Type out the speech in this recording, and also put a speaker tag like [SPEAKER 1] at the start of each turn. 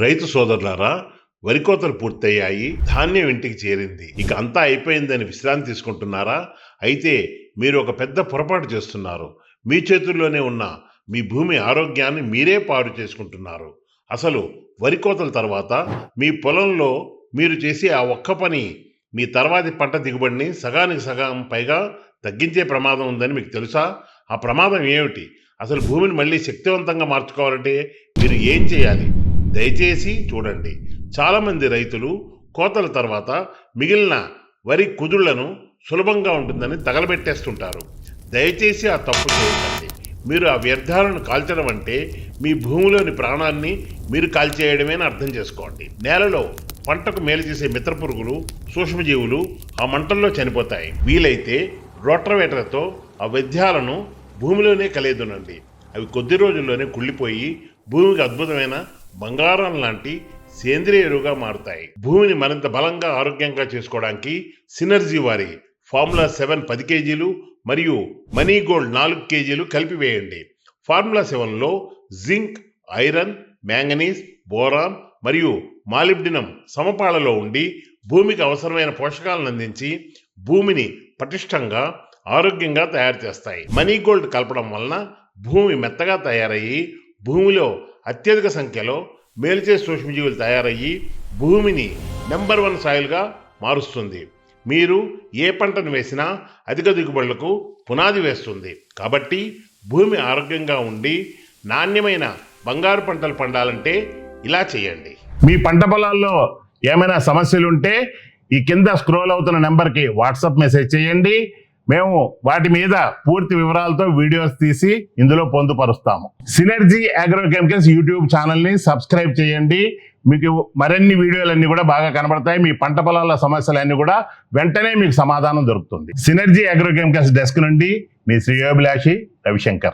[SPEAKER 1] రైతు సోదరులారా, వరి కోతలు పూర్తయ్యాయి, ధాన్యం ఇంటికి చేరింది. ఇక అంతా అయిపోయిందని విశ్రాంతి తీసుకుంటున్నారా? అయితే మీరు ఒక పెద్ద పొరపాటు చేస్తున్నారు. మీ చేతుల్లోనే ఉన్న మీ భూమి ఆరోగ్యాన్ని మీరే పాడు చేసుకుంటున్నారు. అసలు వరి కోతల తర్వాత మీ పొలంలో మీరు చేసే ఆ ఒక్క పని మీ తర్వాతి పంట దిగుబడిని సగానికి సగం పైగా తగ్గించే ప్రమాదం ఉందని మీకు తెలుసా? ఆ ప్రమాదం ఏమిటి? అసలు భూమిని మళ్ళీ శక్తివంతంగా మార్చుకోవాలంటే మీరు ఏం చేయాలి? దయచేసి చూడండి. చాలామంది రైతులు కోతల తర్వాత మిగిలిన వరి కుదుళ్లను సులభంగా ఉంటుందని తగలబెట్టేస్తుంటారు. దయచేసి ఆ తప్పు చేయకండి. మీరు ఆ వ్యర్థాలను కాల్చడం అంటే మీ భూమిలోని ప్రాణాన్ని మీరు కాల్చేయడమేని అర్థం చేసుకోండి. నేలలో పంటకు మేలు చేసే మిత్ర పురుగులు, సూక్ష్మజీవులు ఆ మంటల్లో చనిపోతాయి. వీలైతే రోట్రవేటర్తో ఆ వ్యర్థాలను భూమిలోనే కలియదునండి. అవి కొద్ది రోజుల్లోనే కుళ్ళిపోయి భూమికి అద్భుతమైన బంగారం లాంటి సేంద్రియ ఎరువుగా మారుతాయి. భూమిని మరింత బలంగా ఆరోగ్యంగా చేసుకోవడానికి సినర్జీ వారి ఫార్ములా 7 10 కేజీలు మరియు మనీ గోల్డ్ 4 కేజీలు కలిపి వేయండి. ఫార్ములా 7లో జింక్, ఐరన్, మ్యాంగనీస్, బోరాన్ మరియు మాలిబ్డినం సమపాళలో ఉండి భూమికి అవసరమైన పోషకాలను అందించి భూమిని పటిష్టంగా ఆరోగ్యంగా తయారు చేస్తాయి. మనీ గోల్డ్ కలపడం వలన భూమి మెత్తగా తయారయ్యి భూమిలో అత్యధిక సంఖ్యలో మేలుచే సూక్ష్మజీవులు తయారయ్యి భూమిని నెంబర్ 1 సాయిల్గా మారుస్తుంది. మీరు ఏ పంటను వేసినా అధిక దిగుబడులకు పునాది వేస్తుంది. కాబట్టి భూమి ఆరోగ్యంగా ఉండి నాణ్యమైన బంగారు పంటలు పండాలంటే ఇలా చేయండి.
[SPEAKER 2] మీ పంట పొలాల్లో ఏమైనా సమస్యలు ఉంటే ఈ కింద స్క్రోల్ అవుతున్న నెంబర్కి వాట్సాప్ మెసేజ్ చేయండి. మేము వాటి మీద పూర్తి వివరాలతో వీడియోస్ తీసి ఇందులో పొందుపరుస్తాము. సినర్జీ అగ్రోకెమికల్స్ యూట్యూబ్ ఛానల్ని సబ్స్క్రైబ్ చేయండి. మీకు మరిన్ని వీడియోలన్నీ కూడా బాగా కనబడతాయి. మీ పంట పొలాల సమస్యలన్నీ కూడా వెంటనే మీకు సమాధానం దొరుకుతుంది. సినర్జీ అగ్రోకెమికల్స్ డెస్క్ నుండి మీ శ్రేయోభిలాషి రవిశంకర్.